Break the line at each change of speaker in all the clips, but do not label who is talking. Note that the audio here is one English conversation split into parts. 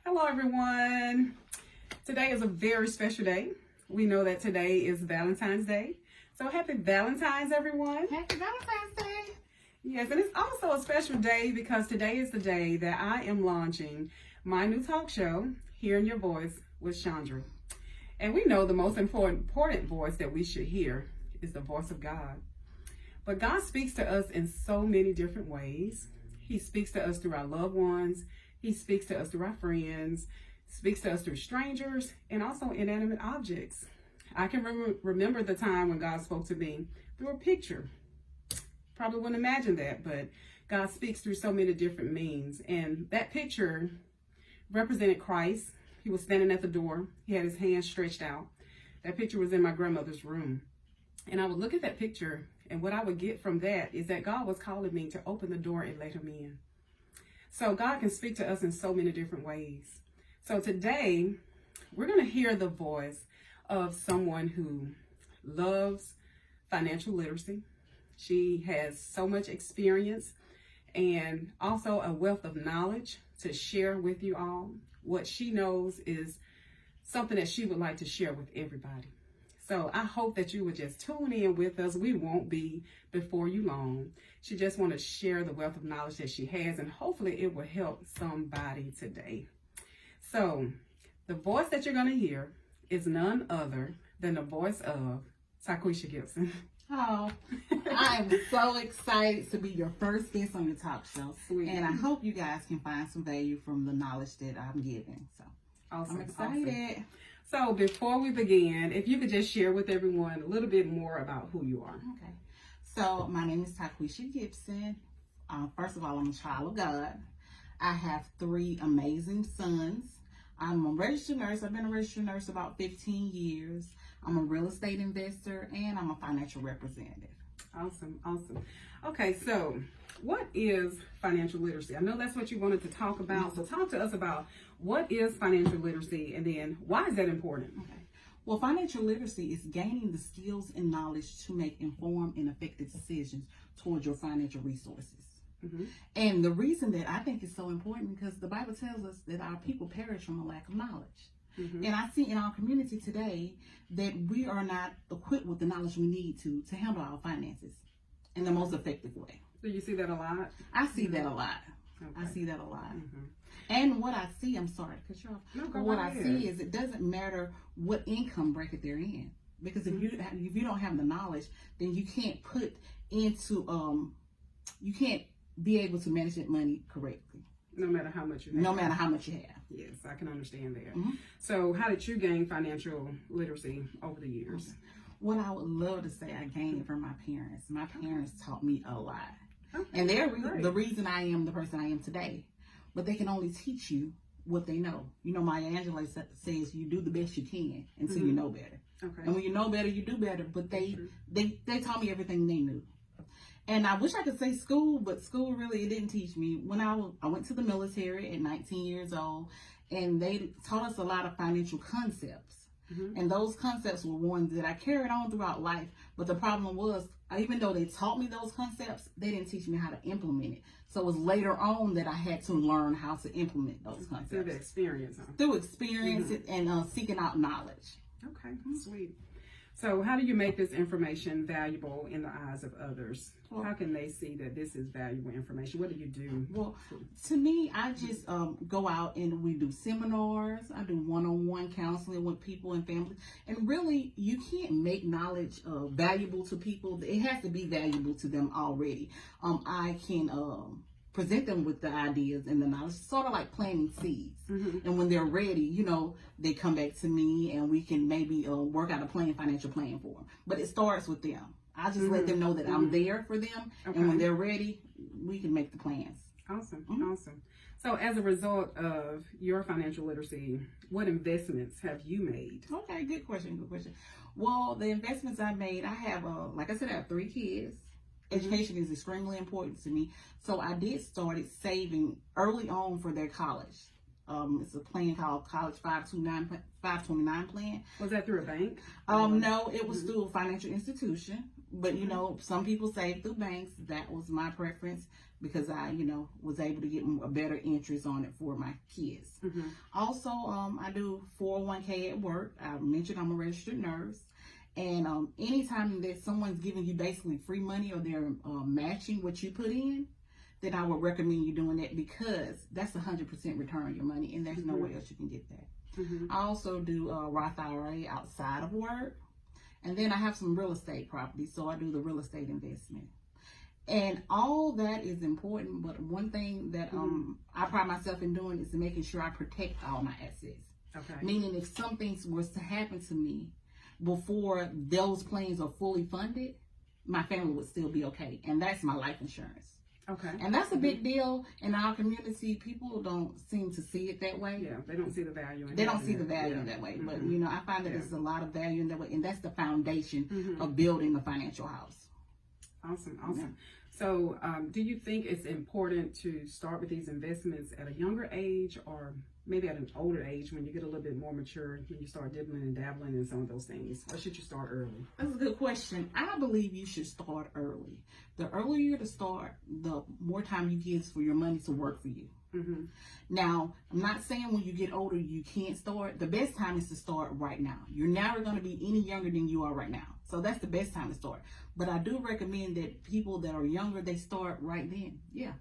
Hello, everyone. Today is a very special day. We know that today is Valentine's Day. So happy Valentine's, everyone.
Happy Valentine's Day.
Yes, and it's also a special day because today is the day that I am launching my new talk show, Hearing Your Voice with Chandra. And we know the most important voice that we should hear is the voice of God. But God speaks to us in so many different ways. He speaks to us through our loved ones. He speaks to us through our friends, speaks to us through strangers, and also inanimate objects. I can remember the time when God spoke to me through a picture. Probably wouldn't imagine that, but God speaks through so many different means. And that picture represented Christ. He was standing at the door. He had his hands stretched out. That picture was in my grandmother's room. And I would look at that picture, and what I would get from that is that God was calling me to open the door and let him in. So God can speak to us in so many different ways. So today, we're going to hear the voice of someone who loves financial literacy. She has so much experience and also a wealth of knowledge to share with you all. What she knows is something that she would like to share with everybody. So I hope that you would just tune in with us. We won't be before you long. She just wants to share the wealth of knowledge that she has, and hopefully it will help somebody today. So the voice that you're going to hear is none other than the voice of Tyquisha Gibson.
Oh, I am so excited to be your first guest on your talk show.
Sweet.
And I hope you guys can find some value from the knowledge that I'm giving. So
Awesome.
I'm excited.
Awesome. So before we begin, if you could just share with everyone a little bit more about who you are.
Okay. So my name is Tyquisha Gibson. First of all, I'm a child of God. I have 3 amazing sons. I'm a registered nurse. I've been a registered nurse about 15 years. I'm a real estate investor, and I'm a financial representative.
Awesome. Awesome. Okay, so what is financial literacy? I know that's what you wanted to talk about. So talk to us about what is financial literacy, and then why is that important?
Okay. Well, financial literacy is gaining the skills and knowledge to make informed and effective decisions towards your financial resources.
Mm-hmm.
And the reason that I think it's so important because the Bible tells us that our people perish from a lack of knowledge.
Mm-hmm.
And I see in our community today that we are not equipped with the knowledge we need to handle our finances in the most effective way.
Do you see that a lot?
I see that a lot.
Okay.
I see that a lot.
Mm-hmm.
And what I see, I'm sorry to cut you off.
No, go
what
right
I
ahead.
see is it doesn't matter what income bracket they're in. Because if you don't have the knowledge, then you can't put into you can't be able to manage that money correctly.
No matter how much you have.
No matter how much you have.
Yes, I can understand that.
Mm-hmm.
So how did you gain financial literacy over the years?
Okay. What I would love to say, I gained it from my parents. My parents taught me a lot.
Okay.
And they're
Great.
the reason I am the person I am today. But they can only teach you what they know. You know, Maya Angelou says you do the best you can until you know better.
Okay.
And when you know better, you do better. But they taught me everything they knew. And I wish I could say school, but school really, it didn't teach me. When I went to the military at 19 years old, and they taught us a lot of financial concepts. Mm-hmm. And those concepts were ones that I carried on throughout life. But the problem was, even though they taught me those concepts, they didn't teach me how to implement it. So it was later on that I had to learn how to implement those concepts.
Through the experience, huh?
Through experience and seeking out knowledge.
Okay, sweet. So how do you make this information valuable in the eyes of others? Well, how can they see that this is valuable information? What do you do?
Well, to me, I just go out and we do seminars. I do one-on-one counseling with people and families. And really, you can't make knowledge valuable to people. It has to be valuable to them already. I can present them with the ideas and the knowledge, sort of like planting seeds. Mm-hmm. And when they're ready, you know, they come back to me and we can maybe work out a financial plan for them. But it starts with them. I just let them know that I'm there for them. Okay. And when they're ready, we can make the plans.
Awesome. Awesome. So as a result of your financial literacy, what investments have you made?
Okay, good question. Good question. Well, the investments I made, I have, like I said, I have 3 kids. Education is extremely important to me. So I started saving early on for their college. It's a plan called College 529 plan.
Was that through a bank?
No, it was through a financial institution But you know, some people save through banks. That was my preference because I, you know, was able to get a better interest on it for my kids. Also, I do 401k at work. I mentioned I'm a registered nurse. And anytime that someone's giving you basically free money or they're matching what you put in, then I would recommend you doing that because that's 100% return on your money, and there's no way else you can get that. I also do Roth IRA outside of work, and then I have some real estate property, so I do the real estate investment. And all that is important, but one thing that I pride myself in doing is making sure I protect all my assets. Meaning if something was to happen to me before those plans are fully funded, my family would still be okay. And that's my life insurance. And that's a big deal in our community. People don't seem to see it that way.
Yeah, they don't see the value in it.
They don't see the value in that way. But, you know, I find that there's a lot of value in that way. And that's the foundation of building a financial house.
Awesome. So do you think it's important to start with these investments at a younger age or maybe at an older age when you get a little bit more mature, when you start dibbling and dabbling in some of those things? Or should you start early?
That's a good question. I believe you should start early. The earlier to start, the more time you give for your money to work for you. Now, I'm not saying when you get older you can't start. The best time is to start right now. You're never going to be any younger than you are right now. So that's the best time to start. But I do recommend that people that are younger, they start right then. Yeah.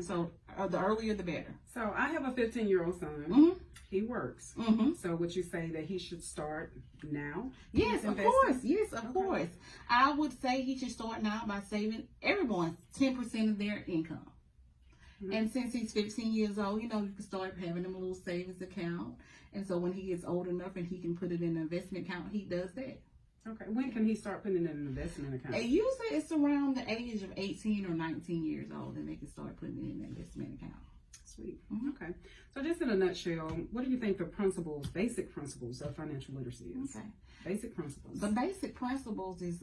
So the earlier the better.
So I have a 15-year-old son. He works. So would you say that he should start now?
Yes, of course. Yes, of course. I would say he should start now by saving everyone 10% of their income. And since he's 15 years old, you know, you can start having him a little savings account. And so when he gets old enough and he can put it in an investment account, he does that.
When can he start putting it in an investment account?
And usually it's around the age of 18 or 19 years old and they can start putting it in an investment account.
Sweet. Okay. So just in a nutshell, what do you think the basic principles of financial literacy is? Basic principles. The basic
principles is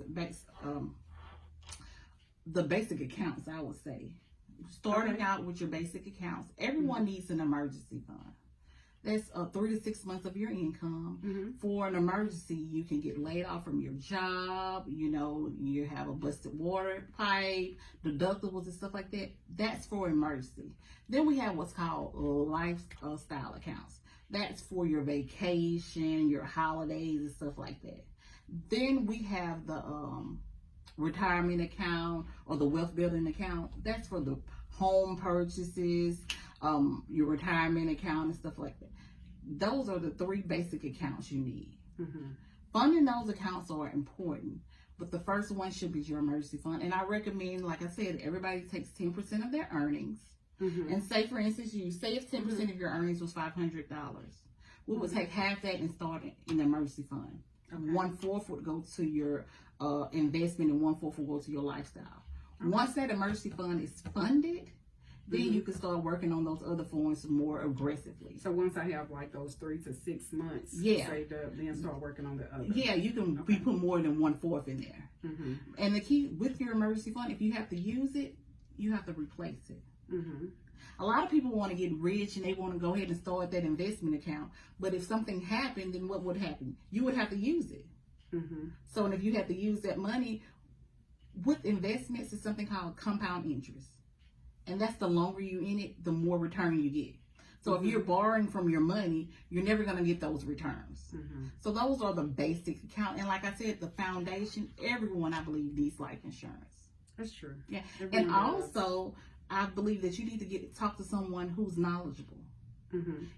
the basic accounts, I would say. Starting out with your basic accounts. Everyone needs an emergency fund. That's 3 to 6 months of your income. For an emergency, you can get laid off from your job. You know, you have a busted water pipe, deductibles and stuff like that. That's for emergency. Then we have what's called lifestyle accounts. That's for your vacation, your holidays and stuff like that. Then we have the retirement account or the wealth building account. That's for the home purchases, your retirement account and stuff like that. Those are the 3 basic accounts you need. Funding those accounts are important, but the first one should be your emergency fund. And I recommend, like I said, everybody takes 10% of their earnings. And say, for instance, say if 10% of your earnings was $500, we would take half that and start in the emergency fund. 1/4 would go to your investment and 1/4 will go to your lifestyle. Once that emergency fund is funded, then you can start working on those other forms more aggressively.
So once I have like those 3 to 6 months saved up, then start working on the other.
Yeah, you can put more than 1/4 in there. And the key with your emergency fund, if you have to use it, you have to replace it. A lot of people want to get rich and they want to go ahead and start that investment account. But if something happened, then what would happen? You would have to use it. So and if you have to use that money, with investments, it's something called compound interest. And that's the longer you're in it, the more return you get. So if you're borrowing from your money, you're never going to get those returns. So those are the basic account. And like I said, the foundation, everyone, I believe, needs life insurance.
That's true.
Yeah. And also, I believe that you need to talk to someone who's knowledgeable.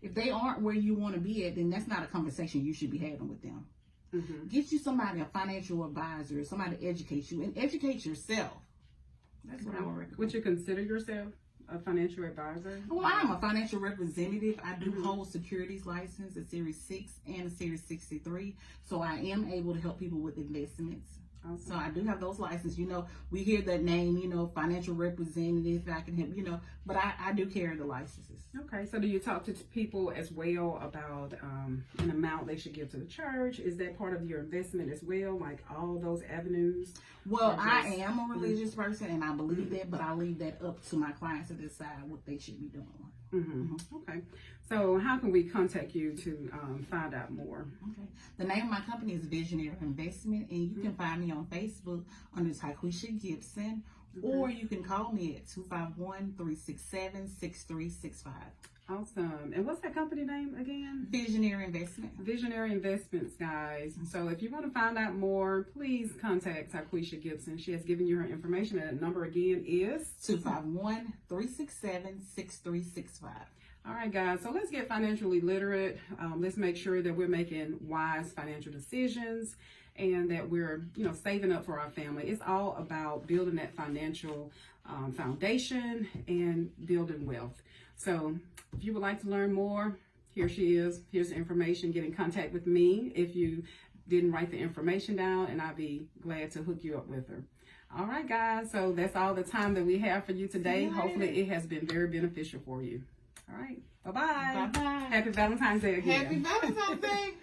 If they aren't where you want to be at, then that's not a conversation you should be having with them. Get you somebody, a financial advisor, somebody to educate you and educate yourself. That's what I would recommend.
Would you consider yourself a financial advisor?
Well, I'm a financial representative. I do hold securities license, a Series 6 and a Series 63. So I am able to help people with investments.
Awesome.
So I do have those licenses. You know, we hear that name, you know, financial representative, I can help, you know, but I do carry the licenses.
Okay. So do you talk to people as well about an amount they should give to the church? Is that part of your investment as well, like all those avenues?
Well, I am a religious person and I believe that, but I leave that up to my clients to decide what they should be doing.
Okay. So how can we contact you to find out more?
Okay. The name of my company is Visionary Investment, and you can find me on Facebook under Tyquisha Gibson, or you can call me at 251-367-6365.
Awesome. And what's that company name again?
Visionary Investment.
Visionary Investments, guys. So if you want to find out more, please contact Tyquisha Gibson. She has given you her information, and that number again is
251-367-6365.
All right, guys. So let's get financially literate. Let's make sure that we're making wise financial decisions and that we're, saving up for our family. It's all about building that financial foundation and building wealth. So if you would like to learn more, here she is. Here's the information. Get in contact with me if you didn't write the information down, and I'll be glad to hook you up with her. All right, guys. So that's all the time that we have for you today. Hopefully it has been very beneficial for you. All right. Bye-bye.
Bye-bye.
Happy Valentine's Day again.
Happy Valentine's Day.